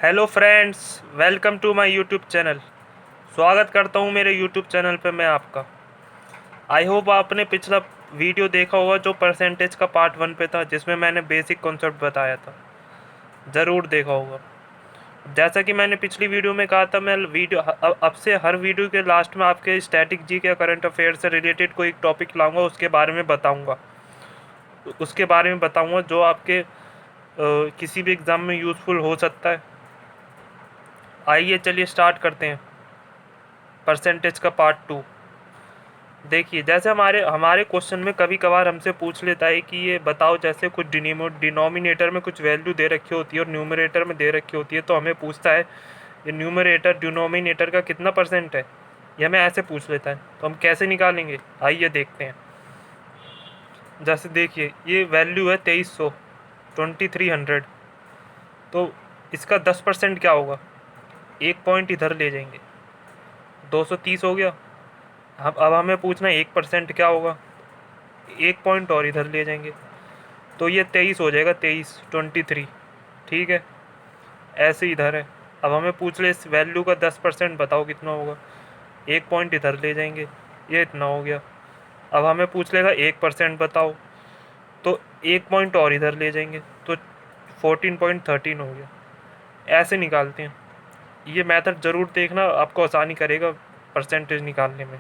Hello friends, welcome to my YouTube channel. स्वागत करता हूं मेरे यूट्यूब चैनल पे मैं आपका। आई होप आपने पिछला वीडियो देखा होगा जो परसेंटेज का पार्ट 1 पे था, जिसमें मैंने बेसिक कॉन्सेप्ट बताया था। ज़रूर देखा होगा। जैसा कि मैंने पिछली वीडियो में कहा था, मैं वीडियो अब से हर वीडियो के लास्ट में आपके स्टैटिक जी के करंट अफेयर से रिलेटेड कोई एक टॉपिक लाऊंगा, उसके बारे में बताऊँगा जो आपके किसी भी एग्ज़ाम में यूज़फुल हो सकता है। आइए चलिए स्टार्ट करते हैं परसेंटेज का पार्ट 2। देखिए, जैसे हमारे हमारे क्वेश्चन में कभी कभार हमसे पूछ लेता है कि ये बताओ, जैसे कुछ डिनोमिनेटर में कुछ वैल्यू दे रखी होती है और न्यूमरेटर में दे रखी होती है, तो हमें पूछता है ये न्यूमरेटर डिनोमिनेटर का कितना परसेंट है। ये हमें ऐसे पूछ लेता है, तो हम कैसे निकालेंगे, आइए देखते हैं। जैसे देखिए, ये वैल्यू है 2300, 2300। तो इसका 10% क्या होगा, एक पॉइंट इधर ले जाएंगे, 230 हो गया। अब हमें पूछना है 1% क्या होगा, एक पॉइंट और इधर ले जाएंगे, तो ये 23 हो जाएगा, 23। ठीक है, ऐसे इधर है। अब हमें पूछ ले इस वैल्यू का 10% बताओ कितना होगा, एक पॉइंट इधर ले जाएंगे, ये इतना हो गया। अब हमें पूछ लेगा 1% बताओ, तो एक पॉइंट और इधर ले जाएंगे, तो 14.13 हो गया। ऐसे निकालते हैं। ये मेथड ज़रूर देखना, आपको आसानी करेगा परसेंटेज निकालने में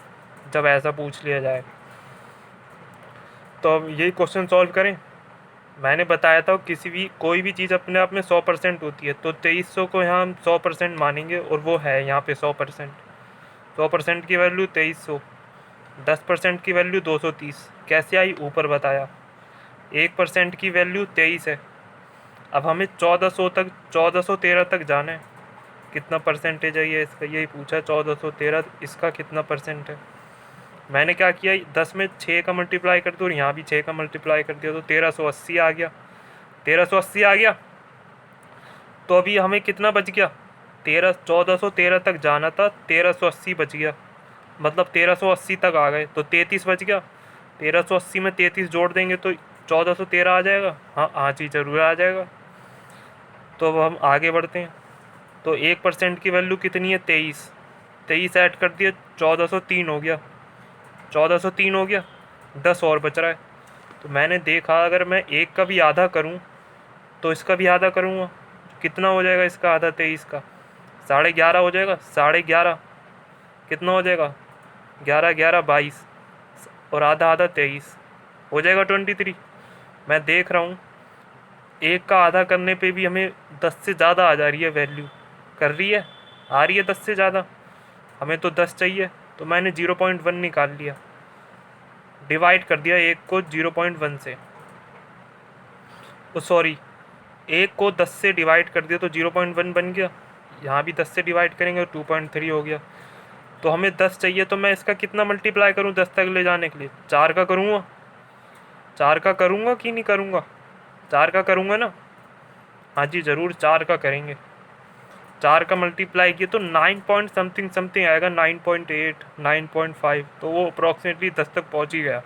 जब ऐसा पूछ लिया जाए। तो अब यही क्वेश्चन सॉल्व करें। मैंने बताया था कोई भी चीज़ अपने आप में 100% होती है, तो 2300 को यहाँ हम 100% मानेंगे, और वो है यहाँ पे 100%। 100% की वैल्यू 2300, 10% की वैल्यू 230। कैसे आई, ऊपर बताया। 1% की वैल्यू 23 है। अब हमें 1413 तक जाना है। कितना परसेंटेज है ये इसका, यही पूछा। 1413, इसका कितना परसेंट है। मैंने क्या किया, 10 में 6 का मल्टीप्लाई कर दिया और यहाँ भी 6 का मल्टीप्लाई कर दिया, तो 1380 आ गया। 1380 आ गया। तो अभी हमें कितना बच गया, 1413 तक जाना था, 1380 बच गया। मतलब 1380 तक आ गए, तो 33 बच गया। 1380 में 33 जोड़ देंगे तो 1413 आ जाएगा। हाँ हाँ जी, ज़रूर आ जाएगा। तो अब हम आगे बढ़ते हैं। तो 1% की वैल्यू कितनी है, 23। 23 ऐड कर दिया, 1403 हो गया। 1403 हो गया, 10 और बच रहा है। तो मैंने देखा, अगर मैं एक का भी आधा करूं तो इसका भी आधा करूंगा, कितना हो जाएगा इसका आधा, 23 का 11.5 हो जाएगा। 11.5 कितना हो जाएगा, 11 11 22, और आधा आधा 23 हो जाएगा 23। मैं देख रहा हूँ एक का आधा करने पे भी हमें 10 से ज़्यादा आ जा रही है वैल्यू, कर रही है, आ रही है 10 से ज़्यादा। हमें तो 10 चाहिए, तो मैंने 0.1 निकाल लिया, डिवाइड कर दिया एक को 0.1 से। तो सॉरी, एक को 10 से डिवाइड कर दिया तो 0.1 बन गया। यहाँ भी 10 से डिवाइड करेंगे तो 2.3 हो गया। तो हमें 10 चाहिए, तो मैं इसका कितना मल्टीप्लाई करूँ 10 तक ले जाने के लिए, 4 का करूँगा। 4 का करूँगा कि नहीं करूँगा, 4 का करूँगा ना। हाँ जी, ज़रूर 4 का करेंगे। 4 का मल्टीप्लाई किए तो 9 पॉइंट समथिंग समथिंग आएगा, 9.8 9.5, तो वो अप्रॉक्सीमेटली 10 तक पहुँच ही गया।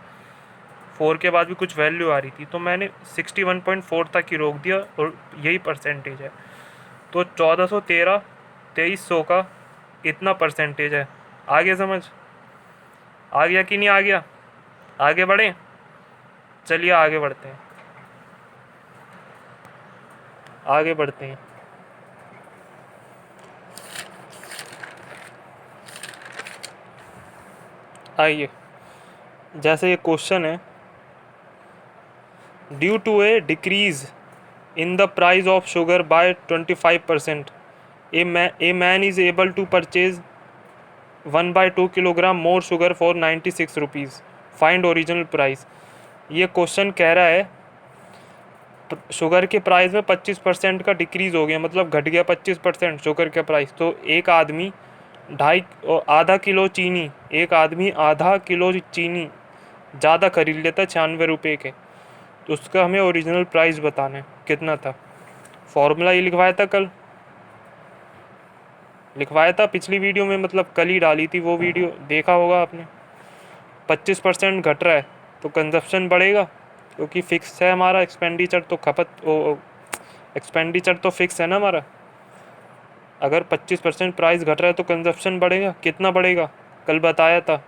4 के बाद भी कुछ वैल्यू आ रही थी, तो मैंने 61.4 तक ही रोक दिया, और यही परसेंटेज है। तो 1413 2300 का इतना परसेंटेज है। आगे समझ आ गया कि नहीं आ गया, आगे बढ़ें। चलिए आगे बढ़ते हैं, आगे बढ़ते हैं। आइए, जैसे ये क्वेश्चन है, due to a decrease in the price of sugar by 25%, a man is able to purchase 1/2 kilogram more sugar for 96 rupees. Find original price। ये क्वेश्चन कह रहा है शुगर के प्राइस में 25% का डिक्रीज़ हो गया, मतलब घट गया 25% शुगर का प्राइस। तो एक आदमी आधा किलो चीनी, एक आदमी आधा किलो चीनी ज़्यादा खरीद लेता 96 रुपये के। तो उसका हमें ओरिजिनल प्राइस बताना है, कितना था। फॉर्मूला ये लिखवाया था पिछली वीडियो में, मतलब कल ही डाली थी वो वीडियो, देखा होगा आपने। 25% घट रहा है तो कंजप्शन बढ़ेगा, क्योंकि फिक्स है हमारा एक्सपेंडिचर, तो एक्सपेंडिचर तो फिक्स है ना हमारा। अगर 25% प्राइस घट रहा है तो कंजप्शन बढ़ेगा। कितना बढ़ेगा? कल बताया था,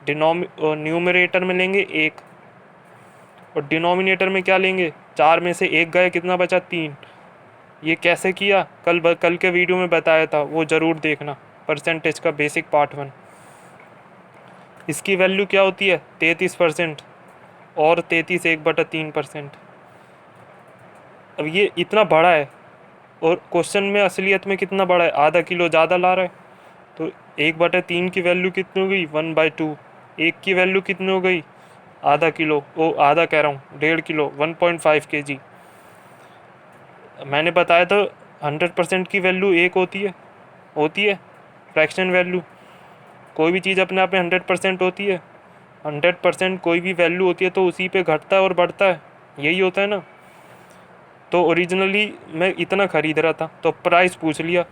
न्यूमरेटर में लेंगे 1 और डिनोमिनेटर में क्या लेंगे? 4 में से 1 गए, कितना बचा? 3। ये कैसे किया? कल के वीडियो में बताया था, वो ज़रूर देखना, परसेंटेज का बेसिक पार्ट 1। इसकी वैल्यू क्या होती है? 33%, और 33 1/3%। अब ये इतना बड़ा है और क्वेश्चन में असलियत में कितना बड़ा है? आधा किलो ज़्यादा ला रहा है। तो 1/3 की वैल्यू कितनी हो गई? 1/2। 1 की वैल्यू कितनी हो गई? आधा किलो, ओ आधा कह रहा हूँ, 1.5 किलो, 1.5 kg। मैंने बताया था 100% की वैल्यू 1 होती है फ्रैक्शन वैल्यू। कोई भी चीज़ अपने आप में 100% होती है। 100% कोई भी वैल्यू होती है तो उसी पे घटता है और बढ़ता है, यही होता है ना। तो ओरिजिनली मैं इतना ख़रीद रहा था तो प्राइस पूछ लिया,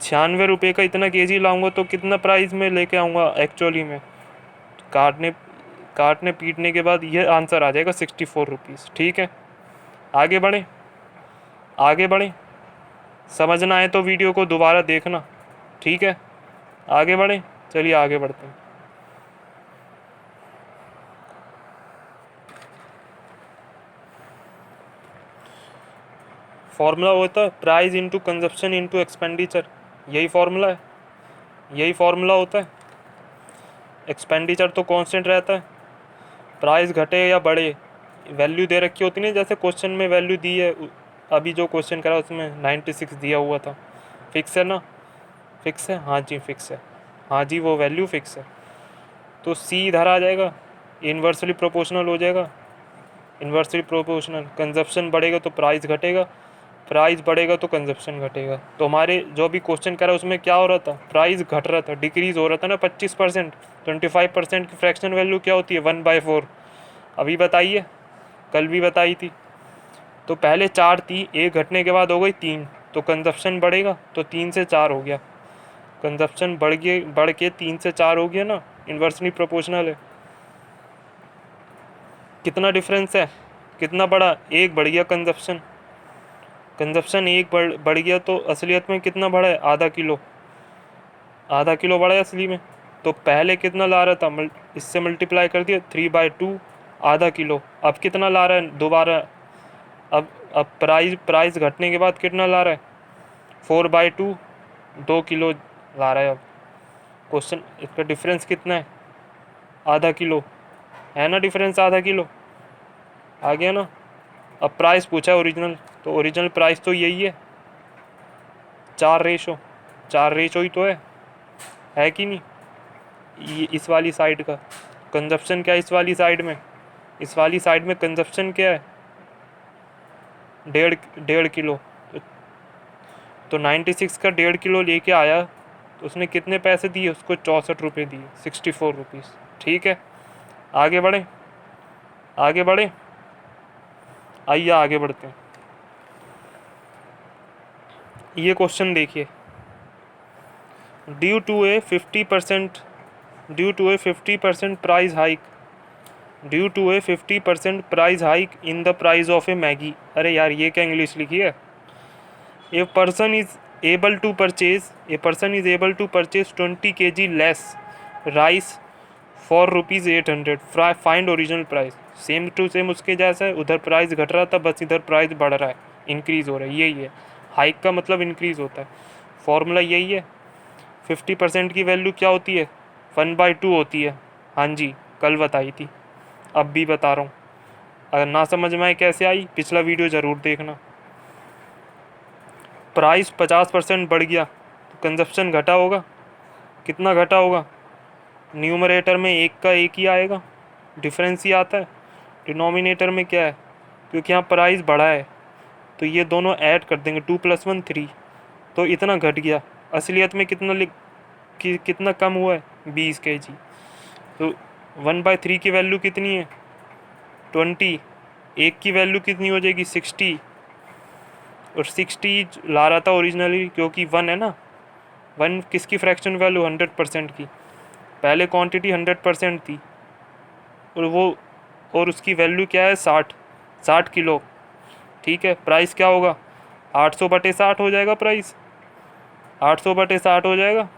96 रुपये का इतना केजी लाऊंगा तो कितना प्राइस में लेके आऊँगा एक्चुअली में? काटने पीटने के बाद ये आंसर आ जाएगा 64 रुपीज़। ठीक है, आगे बढ़ें। समझना है तो वीडियो को दोबारा देखना। ठीक है, आगे बढ़ें। चलिए आगे बढ़ते हैं। फॉर्मूला होता है price into consumption into expenditure. यही फॉर्मूला होता है। एक्सपेंडिचर तो कांस्टेंट रहता है, प्राइस घटे या बढ़े वैल्यू दे रखी होती नहीं, जैसे क्वेश्चन में वैल्यू दी है। अभी जो क्वेश्चन करा उसमें 96 दिया हुआ था। फिक्स है ना? फिक्स है, हाँ जी फिक्स है, हाँ जी वो वैल्यू फिक्स है। तो सी इधर आ जाएगा, इन्वर्सली प्रोपोर्शनल हो जाएगा। इन्वर्सली प्रोपोर्शनल, कंजप्शन बढ़ेगा तो प्राइस घटेगा, प्राइस बढ़ेगा तो कंजप्शन घटेगा। तो हमारे जो भी क्वेश्चन करा उसमें क्या हो रहा था? प्राइस घट रहा था, डिक्रीज़ हो रहा था ना 25%। 25% की फ्रैक्शन वैल्यू क्या होती है? 1/4। अभी बताइए, कल भी बताई थी। तो पहले 4 थी, 1 घटने के बाद हो गई 3, तो कंजप्शन बढ़ेगा, तो 3 से 4 हो गया। कंजप्शन बढ़ के 3 से 4 हो गया ना, इन्वर्सली प्रोपोर्शनल है। कितना डिफरेंस है? कितना बढ़ा? 1 बढ़ गया कंजप्शन। 1 बढ़ गया तो असलियत में कितना बढ़ा है? आधा किलो बढ़ा है असली में। तो पहले कितना ला रहा था? इससे मल्टीप्लाई कर दिया, 3/2 आधा किलो। अब कितना ला रहा है दोबारा? अब प्राइस घटने के बाद कितना ला रहा है? 4/2, 2 किलो ला रहा है। अब क्वेश्चन इसका डिफरेंस कितना है? आधा किलो है ना, डिफरेंस आधा किलो आ गया ना। अब प्राइस पूछा है ओरिजिनल, तो ओरिजिनल प्राइस तो यही है, 4 रेशो ही तो है कि नहीं? ये इस वाली साइड का कंजप्शन क्या है? इस वाली साइड में कंजप्शन क्या है? 1.5 किलो। तो 96 का 1.5 किलो लेके आया तो उसने कितने पैसे दिए? उसको 64 रुपये दिए, 64 रुपीज़। ठीक है, आगे बढ़ें। आइए आगे बढ़ते हैं। ये क्वेश्चन देखिए, due to a 50% price in the price of a Maggi. अरे यार ये क्या इंग्लिश लिखी है? A person is able to purchase 20 kg less rice for ₹800। Find original price. Same to same उसके जैसा है, उधर प्राइस घट रहा था, बस इधर प्राइस बढ़ रहा है, इंक्रीज़ हो रहा है। यही है हाइक का मतलब, इंक्रीज़ होता है। फॉर्मूला यही है। 50% की वैल्यू क्या होती है? 1/2 होती है। हाँ जी, कल बताई थी, अब भी बता रहा हूँ। अगर ना समझ में आए कैसे आई, पिछला वीडियो ज़रूर देखना। प्राइस 50% बढ़ गया तो कंजप्शन घटा होगा। कितना घटा होगा? न्यूमरेटर में 1 का 1 ही आएगा, डिफरेंस ही आता है। डिनोमिनेटर में क्या है? क्योंकि यहाँ प्राइस बढ़ा है तो ये दोनों ऐड कर देंगे, 2 + 1 3, तो इतना घट गया। असलियत में कितना कम हुआ है? 20 kg। तो 1/3 की वैल्यू कितनी है? 20। 1 की वैल्यू कितनी हो जाएगी? 60। और 60 ला रहा था ओरिजिनली, क्योंकि 1 है ना। 1 किसकी फ्रैक्शन वैल्यू? 100% की। पहले क्वांटिटी 100% थी और उसकी वैल्यू क्या है? 60 किलो। ठीक है, प्राइस क्या होगा? 800/60 हो जाएगा प्राइस। 800/60 हो जाएगा,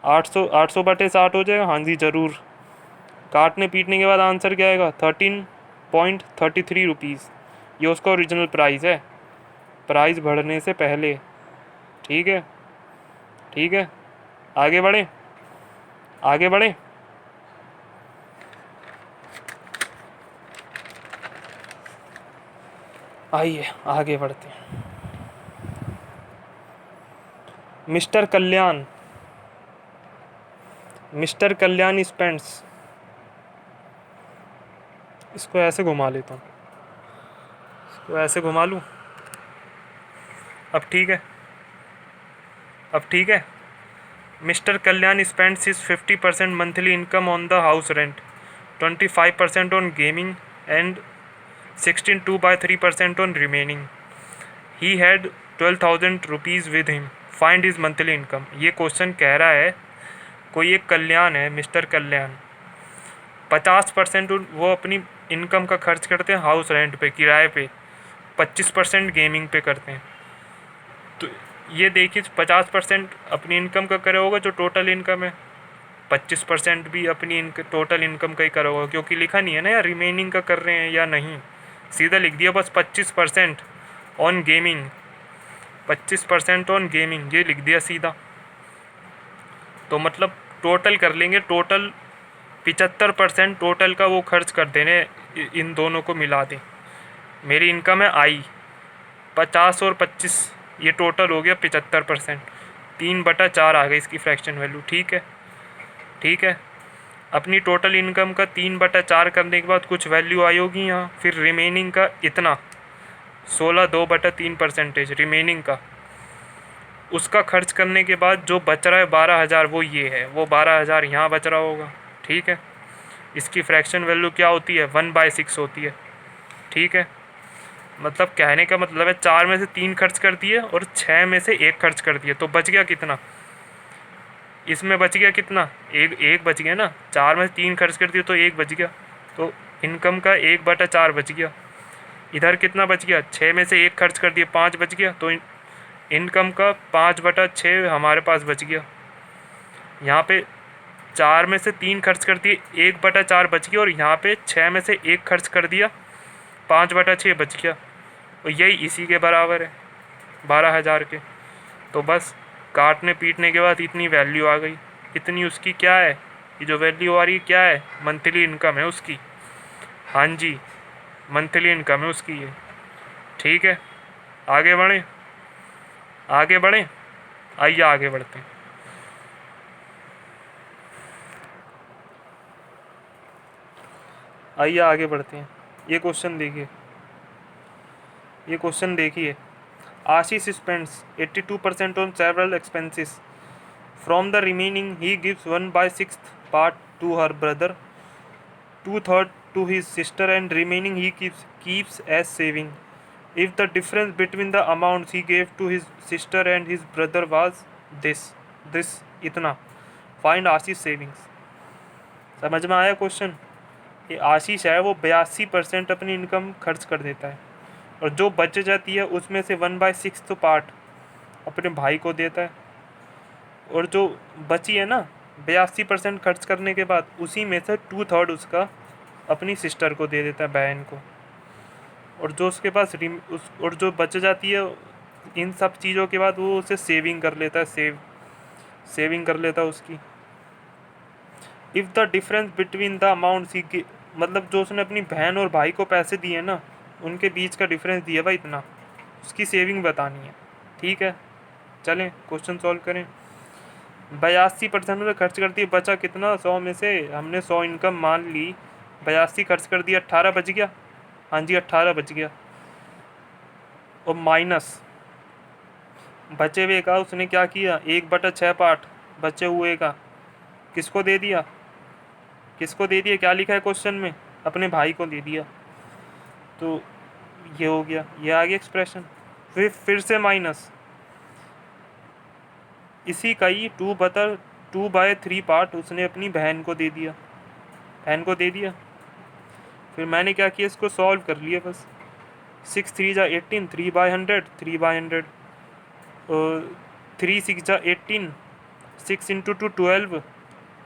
800/60 हो जाएगा। हाँ जी ज़रूर। काटने पीटने के बाद आंसर क्या आएगा? 13.33 रुपीज़। ये उसका ओरिजिनल प्राइस है, प्राइस बढ़ने से पहले। ठीक है, ठीक है, आगे बढ़े, आगे बढ़े। आइए आगे बढ़ते हैं। मिस्टर कल्याण, मिस्टर कल्याण स्पेंड्स, इसको ऐसे घुमा लेता हूँ, इसको ऐसे घुमा लूँ। अब ठीक है, अब ठीक है। Mister Kalyan spends his 50% monthly income on the house rent, 25% on gaming, and 16.2/3% on remaining. He had 12,000 rupees with him. Find his monthly income. ये क्वेश्चन कह रहा है कोई एक कल्याण है, मिस्टर कल्याण, 50% वो अपनी इनकम का खर्च करते हैं हाउस रेंट पे, किराए पे, 25% गेमिंग पे करते हैं। तो ये देखिए 50% अपनी इनकम का करे होगा जो टोटल इनकम है, 25% भी अपनी टोटल इनकम का ही करा होगा, क्योंकि लिखा नहीं है ना यार रिमेनिंग का कर रहे हैं या नहीं, सीधा लिख दिया बस 25% ऑन गेमिंग, 25% ऑन गेमिंग, ये लिख दिया सीधा। तो मतलब टोटल कर लेंगे, टोटल 75% टोटल का वो खर्च कर देने, इन दोनों को मिला दें। मेरी इनकम है आई 50 और 25, ये टोटल हो गया 75%, 3/4 आ गई इसकी फ्रैक्शन वैल्यू। ठीक है, ठीक है। अपनी टोटल इनकम का 3/4 करने के बाद कुछ वैल्यू आई होगी यहाँ, फिर रिमेनिंग का इतना 16.2/3% रिमेनिंग का, उसका खर्च करने के बाद जो बच रहा है 12,000, वो ये है, वो 12,000 यहाँ बच रहा होगा। ठीक है, इसकी फ्रैक्शन वैल्यू क्या होती है? 1/6 होती है। ठीक है, मतलब कहने का मतलब है 4 में से 3 खर्च कर दिए और 6 में से 1 खर्च कर दिए, तो बच गया कितना? इसमें बच गया कितना? एक बच गया ना, 4 में से 3 खर्च कर दिए तो 1 बच गया, तो इनकम का 1/4 बच गया। इधर कितना बच गया? 6 में से 1 खर्च कर दिए, 5 बच गया, तो इनकम का 5/6 हमारे पास बच गया। यहाँ पे 4 में से 3 खर्च कर दिए, 1/4 बच गया, और यहाँ पे 6 में से 1 खर्च कर दिया, 5/6 बच गया, और यही इसी के बराबर है 12,000 के। तो बस काटने पीटने के बाद इतनी वैल्यू आ गई, इतनी उसकी क्या है, ये जो वैल्यू आ रही है क्या है? मंथली इनकम है उसकी। हाँ जी, मंथली इनकम है उसकी ये। ठीक है, आगे बढ़ें, आगे बढ़ें, आइए आगे बढ़ते हैं। आइए आगे बढ़ते हैं। ये क्वेश्चन देखिए, ये क्वेश्चन देखिए। आशीष spends 82% on several expenses. From the remaining, he gives 1/6 part to her brother, 2/3 to his sister, and remaining he keeps as saving. If the difference between the amounts he gave to his sister and his brother was this इतना, find आशीष savings. समझ में आया question? ये आशीष है वो 82% अपनी income खर्च कर देता है, और जो बच जाती है उसमें से 1/6 तो पार्ट अपने भाई को देता है, और जो बची है ना 82% खर्च करने के बाद, उसी में से 2/3 उसका अपनी सिस्टर को दे देता है, बहन को। और जो उसके पास और जो बच जाती है इन सब चीज़ों के बाद, वो उसे सेविंग कर लेता है, सेविंग कर लेता है उसकी। If the difference between the amount ही, मतलब जो उसने अपनी बहन और भाई को पैसे दिए ना, उनके बीच का डिफरेंस दिया भाई इतना, उसकी सेविंग बतानी है। ठीक है, चलें क्वेश्चन सॉल्व करें। 82% में खर्च कर दिया, बचा कितना? 100 में से हमने 100 इनकम मान ली, 82 खर्च कर दिया, 18 बच गया। हाँ जी 18 बच गया, और माइनस बचे हुए का उसने क्या किया? 1/6 पार्ट बचे हुए का किसको दे दिया? किसको दे दिया? क्या लिखा है क्वेश्चन में? अपने भाई को दे दिया। तो ये हो गया, ये आ गया एक्सप्रेशन। फिर से माइनस, इसी का ही 2/3 पार्ट उसने अपनी बहन को दे दिया, बहन को दे दिया। फिर मैंने क्या किया? इसको सॉल्व कर लिया बस। 6 3 जा 18, 3/100, 3/100, 3 6 जा 18, 6 इंटू 2 12,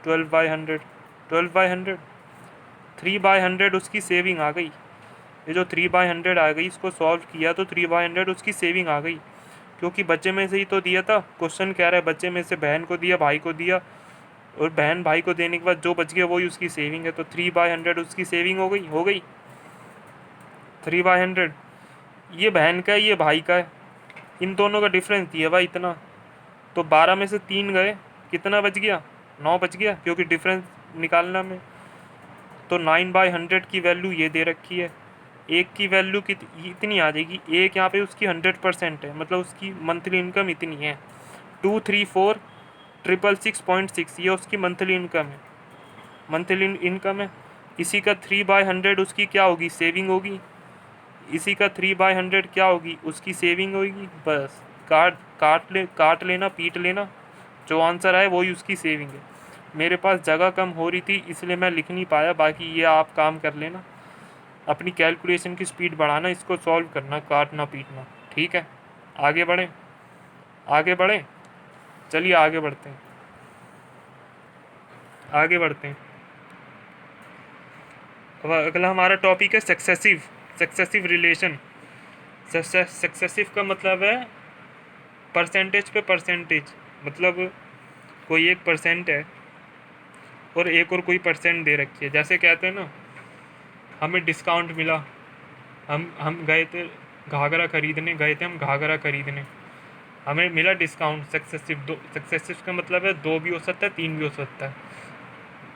12/100, 12/100, 3/100 उसकी सेविंग आ गई। ये जो 3/100 आ गई, इसको सॉल्व किया तो 3/100 उसकी सेविंग आ गई, क्योंकि बच्चे में से ही तो दिया था। क्वेश्चन कह रहा है बच्चे में से बहन को दिया, भाई को दिया, और बहन भाई को देने के बाद जो बच गया वही उसकी सेविंग है। तो 3/100 उसकी सेविंग हो गई 3/100। ये बहन का है, ये भाई का है, इन दोनों का डिफरेंस दिया भाई इतना। तो 12 में से 3 गए, कितना बच गया? 9 बच गया, क्योंकि डिफरेंस निकालना में। तो 9/100 की वैल्यू ये दे रखी है। एक की वैल्यू इतनी आ जाएगी। एक यहाँ पे उसकी 100% है, मतलब उसकी मंथली इनकम इतनी है 234,666.6, ये उसकी मंथली इनकम है, मंथली इनकम है। इसी का 3/100 उसकी क्या होगी? सेविंग होगी। इसी का 3/100 क्या होगी? उसकी सेविंग होगी। बस काट लेना, पीट लेना, जो आंसर आए वही उसकी सेविंग है। मेरे पास जगह कम हो रही थी इसलिए मैं लिख नहीं पाया, बाकी ये आप काम कर लेना, अपनी कैलकुलेशन की स्पीड बढ़ाना, इसको सॉल्व करना, काटना पीटना। ठीक है, आगे बढ़ें, आगे बढ़ें, चलिए आगे बढ़ते हैं, आगे बढ़ते हैं। अब अगला हमारा टॉपिक है सक्सेसिव रिलेशन। सक्सेसिव का मतलब है परसेंटेज पे परसेंटेज, मतलब कोई एक परसेंट है और एक और कोई परसेंट दे रखी है। जैसे कहते हैं ना, हमें डिस्काउंट मिला, हम गए थे घाघरा खरीदने, हम घाघरा खरीदने, हमें मिला डिस्काउंट। सक्सेसिव का मतलब है 2 भी हो सकता है, 3 भी हो सकता है।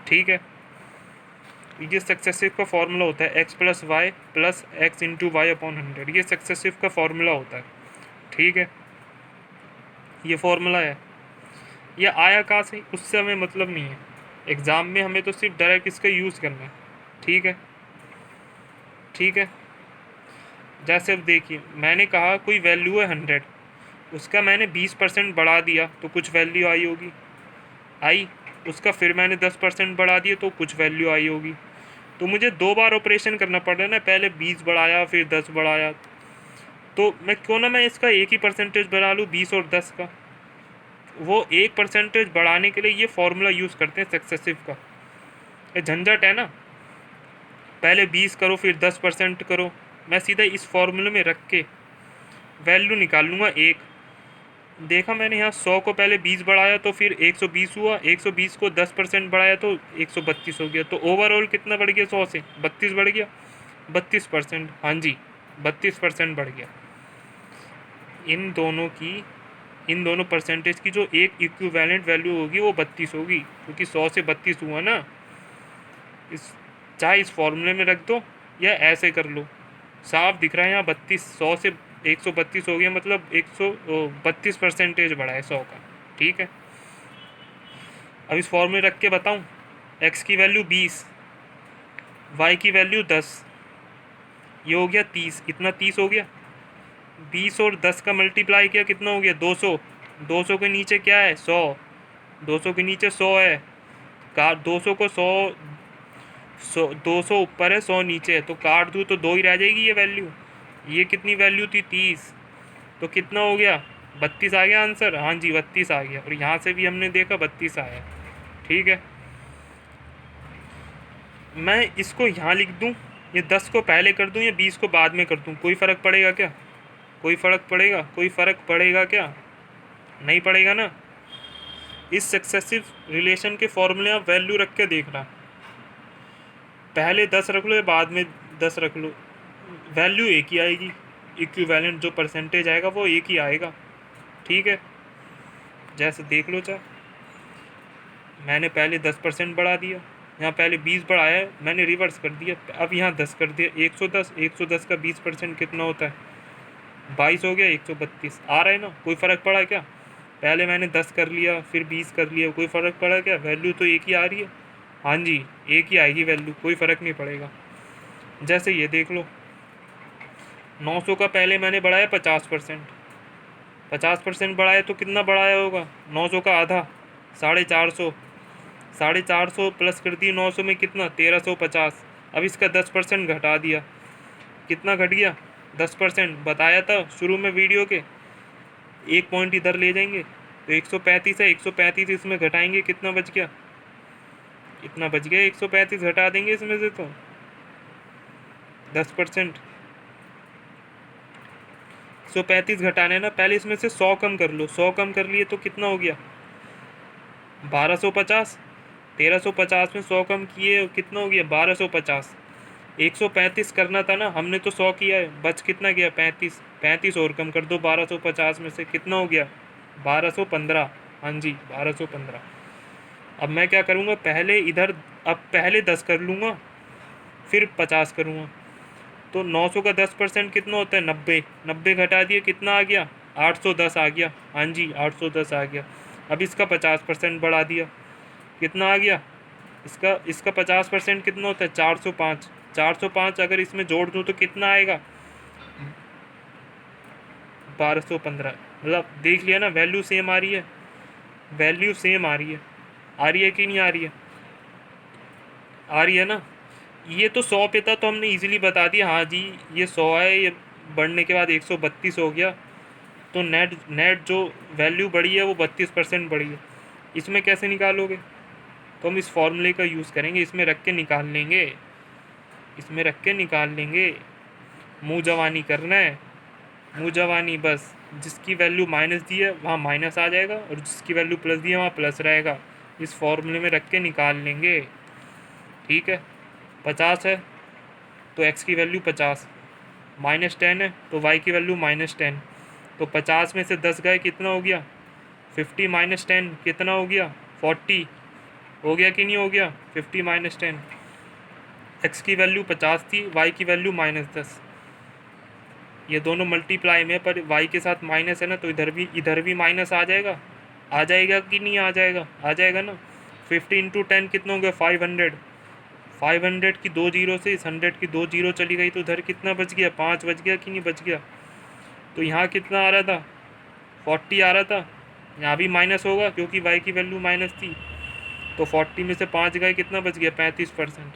ठीक है, ये सक्सेसिव का फॉर्मूला होता है x + y + x × y/100, ये सक्सेसिव का फॉर्मूला होता है। ठीक है, ये फॉर्मूला है। ये आया कहाँ से उससे हमें मतलब नहीं है, एग्ज़ाम में हमें तो सिर्फ डायरेक्ट इसका यूज़ करना है। ठीक है, ठीक है। जैसे अब देखिए, मैंने कहा कोई वैल्यू है 100, उसका मैंने 20% बढ़ा दिया तो कुछ वैल्यू आई होगी, आई। उसका फिर मैंने 10% बढ़ा दिया तो कुछ वैल्यू आई होगी। तो मुझे 2 बार ऑपरेशन करना पड़ रहा है ना, पहले 20 बढ़ाया फिर 10 बढ़ाया। तो मैं क्यों ना मैं इसका एक ही परसेंटेज बढ़ा लूँ, 20 और 10 का। वो एक परसेंटेज बढ़ाने के लिए ये फॉर्मूला यूज़ करते हैं सक्सेसिव का। ये झंझट है ना, पहले 20 करो फिर 10% करो। मैं सीधा इस फॉर्मूले में रख के वैल्यू निकाल लूँगा एक। देखा मैंने यहाँ 100 को पहले 20 बढ़ाया तो फिर 120 हुआ, 120 को 10% बढ़ाया तो 132 हो गया। तो ओवरऑल कितना बढ़ गया? 100 से 32 बढ़ गया, 32%। हाँ जी, 32% बढ़ गया। इन दोनों परसेंटेज की जो एक इक्विवेलेंट वैल्यू होगी वो 32 होगी, क्योंकि 100 से 32 हुआ ना। चाहे इस फॉर्मूले में रख दो या ऐसे कर लो, साफ दिख रहा है यहाँ 32, 100 से 132 हो गया, मतलब 132% बढ़ा है 100 का। ठीक है, अब इस फॉर्मूले रख के बताऊँ, x की वैल्यू 20, y की वैल्यू 10, ये हो गया 30, इतना 30 हो गया। 20 और 10 का मल्टीप्लाई किया, कितना हो गया? 200। 200 के नीचे क्या है? 100। 200 के नीचे 100 है, का 200 को 200 ऊपर है, 100 नीचे है, तो काट दूँ तो 2 ही रह जाएगी ये वैल्यू। ये कितनी वैल्यू थी? 30। तो कितना हो गया? 32 आ गया आंसर। हाँ जी, 32 आ गया, और यहाँ से भी हमने देखा 32 आया। ठीक है, मैं इसको यहाँ लिख दूँ, ये 10 को पहले कर दूँ या 20 को बाद में कर दूँ, कोई फ़र्क पड़ेगा क्या? कोई फ़र्क पड़ेगा? कोई फ़र्क पड़ेगा क्या? नहीं पड़ेगा ना। इस सक्सेसिव रिलेशन के फॉर्मूले आप वैल्यू रख के देखना, पहले 10 रख लो या बाद में 10 रख लो, वैल्यू एक ही आएगी, इक्विवेलेंट जो परसेंटेज आएगा वो एक ही आएगा। ठीक है, जैसे देख लो, चाहे मैंने पहले 10% बढ़ा दिया, यहाँ पहले 20 बढ़ाया है, मैंने रिवर्स कर दिया, अब यहाँ 10 कर दिया, 110। 110 का 20% कितना होता है? 22 हो गया, 132 आ रहा है ना। कोई फ़र्क पड़ा क्या? पहले मैंने 10 कर लिया फिर 20 कर लिया, कोई फ़र्क पड़ा क्या? वैल्यू तो एक ही आ रही है। हाँ जी, एक ही आएगी वैल्यू, कोई फ़र्क नहीं पड़ेगा। जैसे ये देख लो, 900 का पहले मैंने बढ़ाया 50%, 50% बढ़ाया तो कितना बढ़ाया होगा? 900 का आधा, 450, 450 प्लस कर दिए 900 में, कितना? 1350। अब इसका 10% घटा दिया, कितना घट गया? 10%। बताया था शुरू में वीडियो के, एक पॉइंट इधर ले जाएंगे, तो 135 है, 135 इसमें घटाएंगे कितना बच गया, इतना बच गया। 135 घटा देंगे इसमें से तो 10%। 135 घटाना है ना, पहले इसमें से 100 कम कर लो। 100 कम कर लिए तो कितना हो गया 1250। 1350 में 100 कम किए कितना हो गया 1250। 135 करना था ना, हमने तो 100 किया है, बच कितना गया 35। 35 और कम कर दो 1250 में से, कितना हो गया 1215। हाँ जी 1215। अब मैं क्या करूँगा, पहले इधर अब पहले 10 कर लूँगा फिर 50 करूँगा। तो 900 का 10% कितना होता है 90। 90 घटा दिए कितना आ गया 810 आ गया। हाँ जी 810 आ गया। अब इसका 50% बढ़ा दिया, कितना आ गया इसका इसका 50% कितना होता है 405। 405 अगर इसमें जोड़ दूँ तो कितना आएगा 1215। मतलब देख लिया ना, वैल्यू सेम आ रही है, वैल्यू सेम आ रही है। आ रही है कि नहीं आ रही है, आ रही है ना। ये तो 100 पे था तो हमने इजीली बता दिया, हाँ जी ये 100 है, ये बढ़ने के बाद 132 हो गया। तो नेट नेट जो वैल्यू बढ़ी है वो 32% बढ़ी है। इसमें कैसे निकालोगे, तो हम इस फॉर्मूले का यूज़ करेंगे, इसमें रख के निकाल लेंगे, इसमें रख के निकाल लेंगे। मुँह जवानी करना है, मुँह जवानी बस। जिसकी वैल्यू माइनस दी है वहाँ माइनस आ जाएगा और जिसकी वैल्यू प्लस दी है वहाँ प्लस रहेगा। इस फॉर्मूले में रख के निकाल लेंगे, ठीक है। 50 है तो x की वैल्यू 50, -10 है तो y की वैल्यू -10। तो 50 में से 10 गए कितना हो गया 50 - 10 कितना हो गया 40 हो गया कि नहीं हो गया 50 - 10। x की वैल्यू 50 थी, y की वैल्यू -10। ये दोनों मल्टीप्लाई में, पर y के साथ माइनस है ना तो इधर भी माइनस आ जाएगा। आ जाएगा कि नहीं आ जाएगा, आ जाएगा ना। 50 × 10 कितना हो गया 500। 500 की 2 जीरो से इस 100 की 2 जीरो चली गई तो इधर कितना बच गया 5 बच गया कि नहीं बच गया। तो यहाँ कितना आ रहा था 40 आ रहा था, यहाँ भी माइनस होगा क्योंकि y की वैल्यू माइनस थी। तो 40 में से 5 गए कितना बच गया 35%।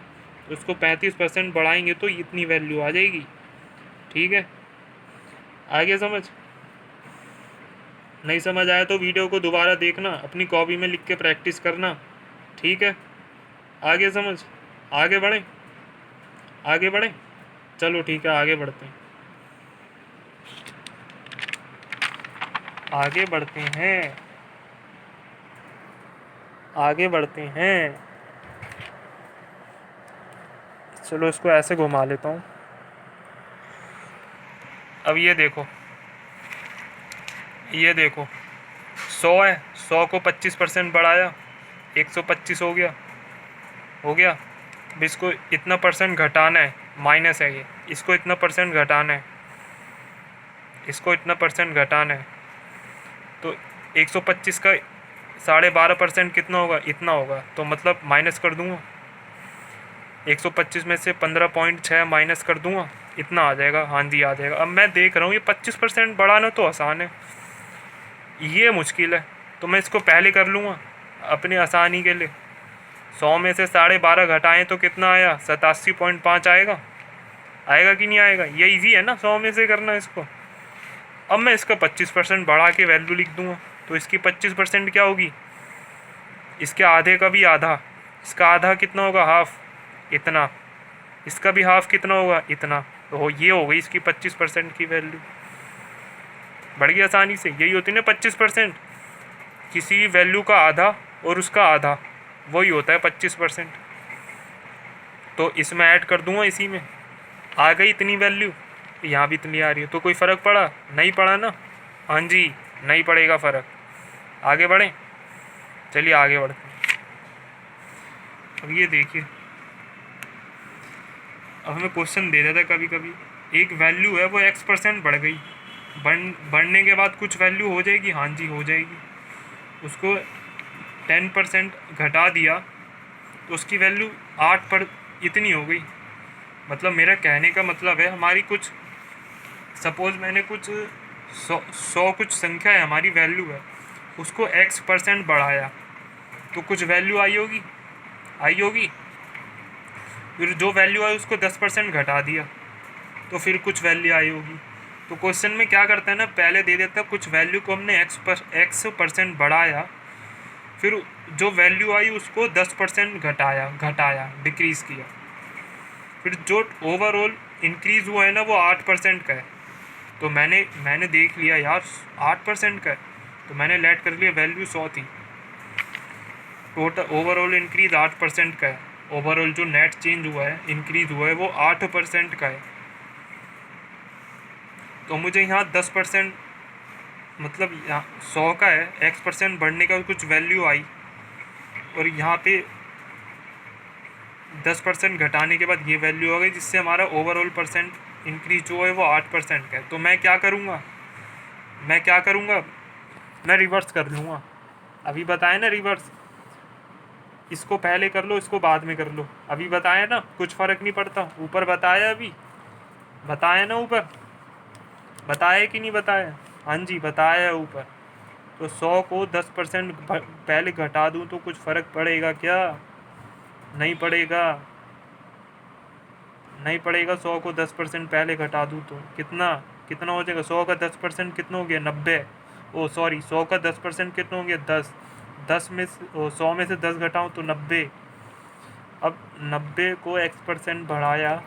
तो इसको 35% बढ़ाएंगे तो इतनी वैल्यू आ जाएगी, ठीक है। आ गया समझ, नहीं समझ आया तो वीडियो को दोबारा देखना, अपनी कॉपी में लिख के प्रैक्टिस करना, ठीक है। आ गया समझ, आगे बढ़ें, आगे बढ़ें, चलो ठीक है आगे बढ़ते हैं, आगे बढ़ते हैं, आगे बढ़ते हैं। चलो इसको ऐसे घुमा लेता हूँ। अब ये देखो, ये देखो 100 है, 100 को 25% बढ़ाया 125 हो गया, हो गया। अब इसको इतना परसेंट घटाना है, माइनस है ये, इसको इतना परसेंट घटाना है, इसको इतना परसेंट घटाना है। तो 125 का 12.5% कितना होगा इतना होगा, तो मतलब माइनस कर दूंगा 125 में से 15.6 माइनस कर दूंगा, इतना आ जाएगा। हाँ जी आ जाएगा। अब मैं देख रहा हूँ ये 25% बढ़ाना तो आसान है, ये मुश्किल है, तो मैं इसको पहले कर लूँगा अपनी आसानी के लिए। 100 में से 12.5 घटाएं तो कितना आया 87.5 आएगा, आएगा कि नहीं आएगा। ये इजी है ना 100 में से करना इसको। अब मैं इसका 25% बढ़ा के वैल्यू लिख दूँगा, तो इसकी 25% क्या होगी, इसके आधे का भी आधा, इसका आधा कितना होगा हाफ, इतना, इसका भी हाफ कितना होगा इतना। तो ये हो गई इसकी 25% की वैल्यू। बढ़ गई आसानी से, यही होती है ना 25%, किसी वैल्यू का आधा और उसका आधा वही होता है 25%। तो इसमें ऐड कर दूंगा, इसी में आ गई इतनी वैल्यू, यहाँ भी इतनी आ रही है, तो कोई फ़र्क पड़ा नहीं पड़ा ना। हाँ जी नहीं पड़ेगा फ़र्क। आगे बढ़ें, चलिए आगे बढ़ते हैं। अब ये देखिए, अब हमें क्वेश्चन दे देता है कभी कभी, एक वैल्यू है वो x% बढ़ गई, बढ़ने के बाद कुछ वैल्यू हो जाएगी, हाँ जी हो जाएगी। उसको 10% घटा दिया तो उसकी वैल्यू 8 पर इतनी हो गई। मतलब मेरा कहने का मतलब है, हमारी कुछ सपोज मैंने कुछ 100 कुछ संख्या है हमारी वैल्यू है, उसको x% बढ़ाया तो कुछ वैल्यू आई होगी, आई होगी। फिर जो वैल्यू आई उसको 10% घटा दिया तो फिर कुछ वैल्यू आई होगी। तो क्वेश्चन में क्या करता है ना, पहले दे देता है कुछ वैल्यू को हमने x% बढ़ाया, फिर जो वैल्यू आई उसको 10% घटाया डिक्रीज़ किया, फिर जो ओवरऑल इंक्रीज़ हुआ है ना वो 8% का है। तो मैंने देख लिया यार 8% का है, तो मैंने लेट कर लिया वैल्यू 100 थी। टोटल ओवरऑल इंक्रीज़ 8% का है, ओवरऑल जो नेट चेंज हुआ है इंक्रीज़ हुआ है वो 8% का है। तो मुझे यहाँ 10%, मतलब यहाँ 100 का है, x% बढ़ने का कुछ वैल्यू आई, और यहाँ पे 10% घटाने के बाद ये वैल्यू आ गई, जिससे हमारा ओवरऑल परसेंट इंक्रीज जो है वो 8% का है। तो मैं क्या करूँगा, मैं रिवर्स कर लूँगा। अभी बताया ना रिवर्स, इसको पहले कर लो इसको बाद में कर लो। अभी बताया ना कुछ फ़र्क नहीं पड़ता। ऊपर बताया, अभी बताया ना, ऊपर बताया कि नहीं बताया? हाँ जी बताया ऊपर। तो 100 को 10% पहले घटा दूँ तो कुछ फ़र्क पड़ेगा क्या? नहीं पड़ेगा, नहीं पड़ेगा। 100 को 10% पहले घटा दूँ तो कितना कितना हो जाएगा? 100 का 10% कितना हो गया? 90। ओ सॉरी, 100 का 10% कितना हो गया? 10। 10 में 100 में से 10 घटाऊँ तो 90। अब 90 को x% बढ़ाया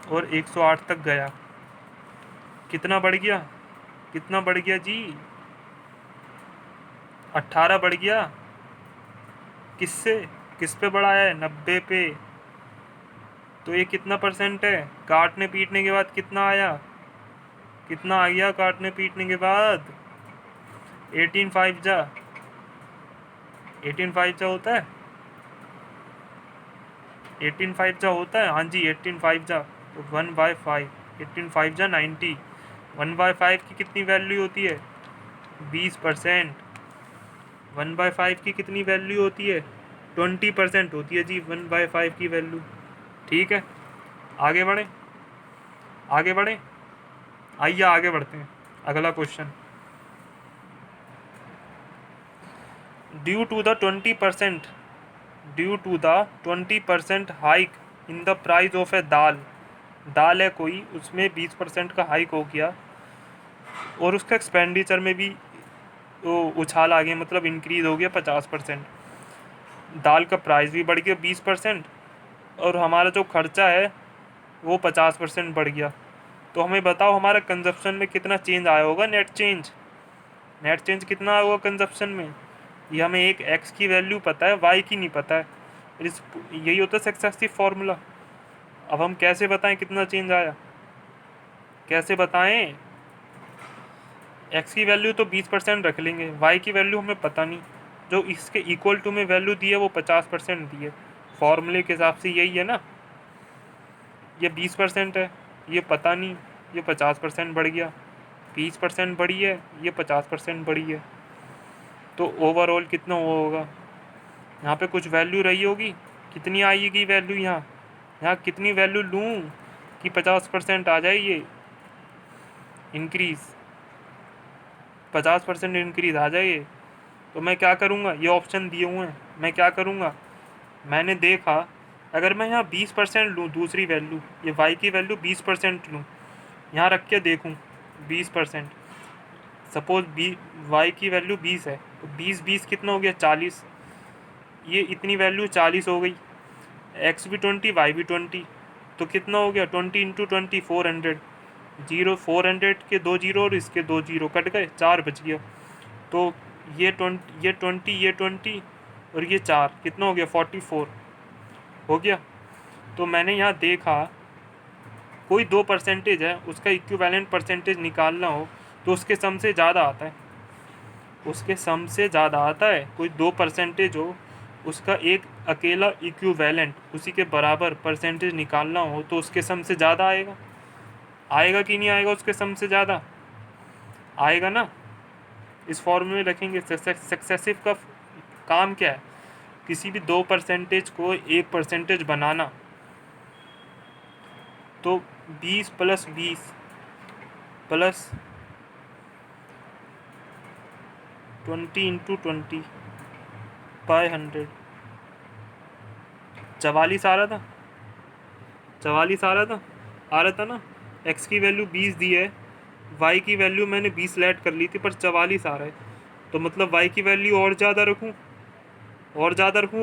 और 108 तक गया, कितना बढ़ गया? कितना बढ़ गया जी? 18 बढ़ गया। किससे? किस पे बढ़ाया है? 90 पे। तो ये कितना परसेंट है? काटने पीटने के बाद कितना आया? कितना आ गया काटने पीटने के बाद? 18 5 जा 18 5 जा होता है, 18 5 जा होता है। हाँ जी 18 5 जा, तो 1/5, 18 5 जा 90। 1/5 की कितनी वैल्यू होती है? 20%। 1/5 की कितनी वैल्यू होती है? 20% होती है जी 1/5 की वैल्यू। ठीक है, आगे बढ़े, आगे बढ़े, आइए आगे बढ़ते हैं। अगला question, due to the 20% due to the 20% hike in the price of a dal. दाल है कोई, उसमें 20% का हाइक हो गया और उसका एक्सपेंडिचर में भी वो उछाल आ गया, मतलब इंक्रीज़ हो गया 50%। दाल का प्राइस भी बढ़ गया 20% और हमारा जो खर्चा है वो 50% बढ़ गया। तो हमें बताओ हमारा कंजप्शन में कितना चेंज आया होगा? नेट चेंज, नेट चेंज कितना आया होगा कंजप्शन में? ये हमें एक एक्स की वैल्यू पता है, वाई की नहीं पता है। यही होता है सक्सेसिव फार्मूला। अब हम कैसे बताएं कितना चेंज आया? कैसे बताएं? एक्स की वैल्यू तो 20% रख लेंगे, वाई की वैल्यू हमें पता नहीं। जो इसके इक्वल टू में वैल्यू दी है वो 50% दी है। फॉर्मूले के हिसाब से यही है ना। ये 20% है, ये पता नहीं, ये 50% बढ़ गया। 20% बढ़ी है, ये 50% बढ़ी है। तो ओवरऑल कितना हुआ होगा? यहाँ पे कुछ वैल्यू रही होगी, कितनी आएगी वैल्यू यहाँ? यहाँ कितनी वैल्यू लूँ कि 50% आ जाए? ये इंक्रीज़ 50% इंक्रीज़ आ जाए। तो मैं क्या करूँगा? ये ऑप्शन दिए हुए हैं, मैं क्या करूँगा? मैंने देखा अगर मैं यहाँ 20% लूँ, दूसरी वैल्यू ये वाई की वैल्यू 20% लूँ, यहाँ रख के देखूँ 20%, सपोज वाई की वैल्यू 20 है, तो 20 कितना हो गया? 40। ये इतनी वैल्यू 40 हो गई, एक्स भी 20 वाई भी 20, तो कितना हो गया? 20 इंटू 20 400। 400 के 2 जीरो और इसके 2 जीरो कट गए, 4 बच गया। तो ये 20 और ये 4 कितना हो गया? 44 हो गया। तो मैंने यहाँ देखा कोई 2 परसेंटेज है, उसका इक्विवेलेंट परसेंटेज निकालना हो तो उसके सम से ज़्यादा आता है, उसके सम से ज़्यादा आता है। कोई 2 परसेंटेज हो, उसका एक अकेला इक्विवेलेंट उसी के बराबर परसेंटेज निकालना हो तो उसके सम से ज़्यादा आएगा। आएगा कि नहीं आएगा? उसके सम से ज़्यादा आएगा ना। इस फॉर्मूले में रखेंगे। सक्सेसिव का काम क्या है? किसी भी 2 परसेंटेज को 1 परसेंटेज बनाना। तो 20 + 20 प्लस 20 इंटू 20/100, 44 आ रहा था, 44 आ रहा था ना। एक्स की वैल्यू 20 दी है, वाई की वैल्यू मैंने 20 लेट कर ली थी पर 44 आ रहा है, तो मतलब वाई की वैल्यू और ज़्यादा रखूँ,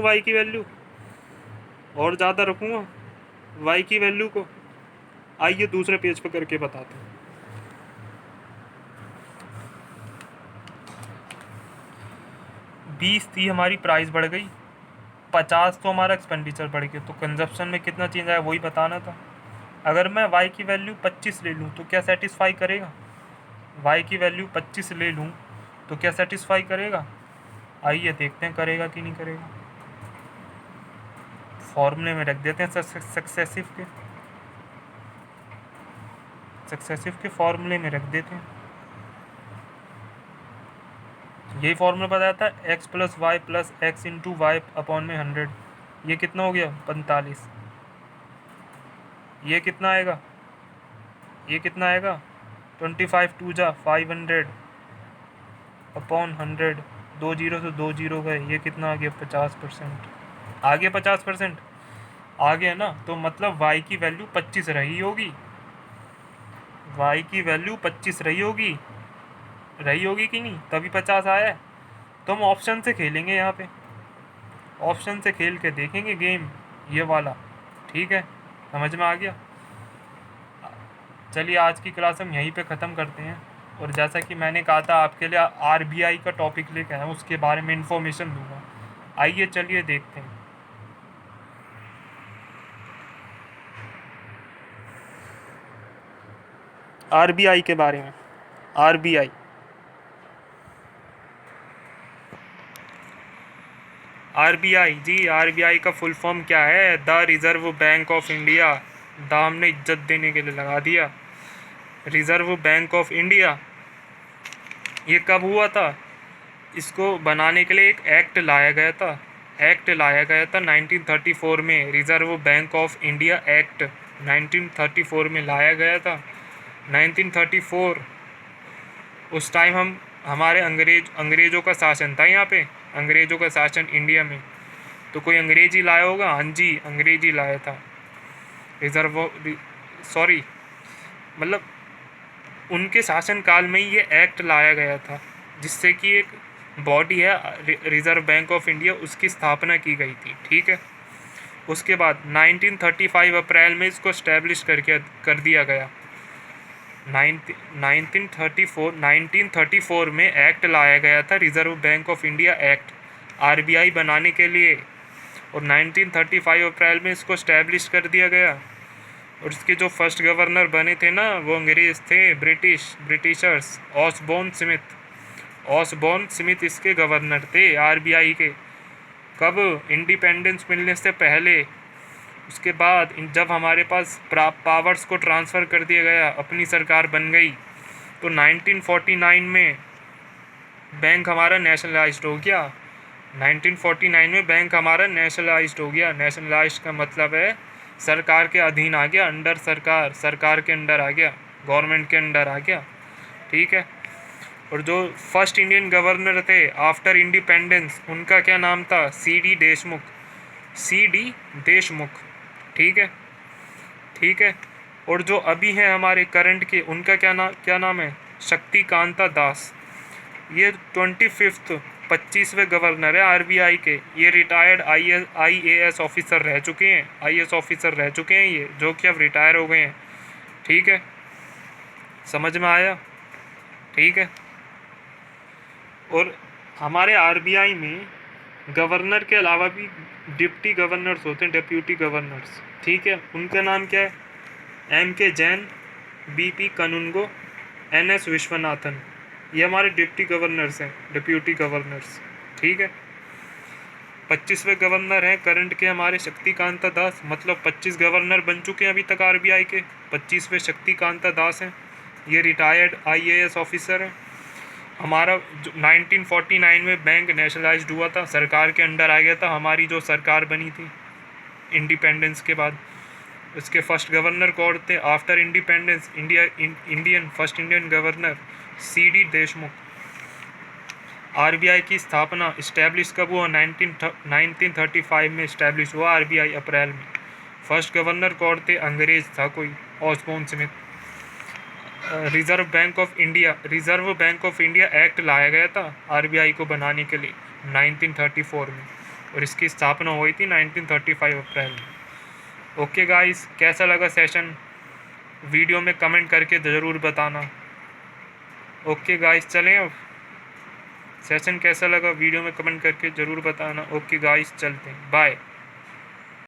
वाई की वैल्यू और ज़्यादा रखूँगा वाई की वैल्यू को। आइए दूसरे पेज पर करके बताते हैं। 20 थी हमारी, प्राइस बढ़ गई, 50 तो हमारा एक्सपेंडिचर बढ़ गया, तो कंजप्शन में कितना चेंज आया वही बताना था। अगर मैं y की वैल्यू 25 ले लूँ तो क्या सेटिस्फाई करेगा? y की वैल्यू 25 ले लूँ तो क्या सेटिस्फाई करेगा? आइए देखते हैं करेगा कि नहीं करेगा। फॉर्मूले में रख देते हैं सक्सेसिव के फॉर्मूले में रख देते हैं। यही फॉर्मूला बताया था, x plus Y plus X into Y upon में 100। ये कितना हो गया? 45। ये कितना आएगा? 25 टू जा 500 अपॉन 100, 2 जीरो से 2 जीरो गए, ये कितना आ गया? 50%। आ गया 50%, आ गया ना। तो मतलब y की वैल्यू 25 रही होगी, y की वैल्यू 25 रही होगी कि नहीं, तभी 50 आया है। तो हम ऑप्शन से खेलेंगे, यहाँ पे ऑप्शन से खेल के देखेंगे गेम ये वाला, ठीक है? समझ में आ गया? चलिए आज की क्लास हम यहीं पे ख़त्म करते हैं, और जैसा कि मैंने कहा था आपके लिए आरबीआई का टॉपिक लेकर आया हूँ, उसके बारे में इंफॉर्मेशन दूंगा। आइए चलिए देखते हैं। आरबीआई के बारे में। आरबीआई जी, आरबीआई का फुल फॉर्म क्या है? The reserve Bank of India. The हमने इज्जत देने के लिए लगा दिया, रिज़र्व बैंक ऑफ इंडिया। ये कब हुआ था? इसको बनाने के लिए एक एक्ट लाया गया था, 1934 में। Reserve Bank of India act 1934 में लाया गया था। 1934 उस टाइम हमारे अंग्रेज़ों का शासन था यहाँ पे, अंग्रेज़ों का शासन इंडिया में। तो कोई अंग्रेज़ी लाया होगा? हाँ जी, अंग्रेज़ी लाया था। मतलब उनके शासनकाल में ही ये एक्ट लाया गया था, जिससे कि एक बॉडी है रिज़र्व बैंक ऑफ इंडिया, उसकी स्थापना की गई थी, ठीक है? उसके बाद 1935 अप्रैल में इसको इस्टेब्लिश कर दिया गया। 1934 में एक्ट लाया गया था, reserve Bank of India act, RBI बनाने के लिए, और 1935 अप्रैल में इसको इस्टेब्लिश कर दिया गया। और इसके जो फर्स्ट गवर्नर बने थे ना, वो अंग्रेज़ थे, ब्रिटिशर्स। ऑसबॉर्न स्मिथ इसके गवर्नर थे आरबीआई के। कब? इंडिपेंडेंस मिलने से पहले। उसके बाद जब हमारे पास पावर्स को ट्रांसफ़र कर दिया गया, अपनी सरकार बन गई, तो 1949 में बैंक हमारा नेशनलाइज्ड हो गया। 1949 में बैंक हमारा नेशनलाइज्ड हो गया। नेशनलाइज्ड का मतलब है सरकार के अधीन आ गया, अंडर सरकार के अंडर आ गया, गवर्नमेंट के अंडर आ गया, ठीक है? और जो फर्स्ट इंडियन गवर्नर थे आफ्टर इंडिपेंडेंस, उनका क्या नाम था? सी डी देशमुख, ठीक है? और जो अभी हैं हमारे करंट के, उनका क्या नाम है? शक्तिकांता दास। ये 25वें गवर्नर है आरबीआई के। ये रिटायर्ड आईएएस ऑफिसर रह चुके हैं, ये जो कि अब रिटायर हो गए हैं, ठीक है? समझ में आया? ठीक है। और हमारे आरबीआई में गवर्नर के अलावा भी डिप्टी गवर्नर्स होते हैं, डेप्यूटी गवर्नर्स, ठीक है? उनका नाम क्या है? M.K. Jain, B.P. Kanungo, N.S. Viswanathan. ये हमारे डिप्टी गवर्नर्स हैं, डेप्यूटी गवर्नर्स, ठीक है? 25वें गवर्नर हैं करंट के हमारे शक्तिकांता दास। मतलब 25 गवर्नर बन चुके हैं अभी तक आरबीआई के, 25वें शक्तिकांता दास हैं। ये रिटायर्ड आईएएस ऑफिसर हैं। हमारा 1949 में बैंक नेशनलाइज्ड हुआ था, सरकार के अंडर आ गया था हमारी जो सरकार बनी थी इंडिपेंडेंस के बाद। इसके फर्स्ट गवर्नर कौन थे after independence? First Indian governor CD. Deshmukh. RBI की स्थापना इस्टेब्लिश कब हुआ? 1935 में इस्टेब्लिश हुआ आरबीआई, अप्रैल में। फर्स्ट गवर्नर कौन थे? अंग्रेज था कोई, Osborne Smith. Reserve Bank of India Act लाया गया था आरबीआई को बनाने के लिए 1934 में, और इसकी स्थापना हुई थी 1935 अप्रैल में। ओके गाइस, कैसा लगा सेशन वीडियो में कमेंट करके ज़रूर बताना। ओके गाइस, चलें अब, सेशन कैसा लगा वीडियो में कमेंट करके ज़रूर बताना। ओके गाइस, चलते हैं, बाय।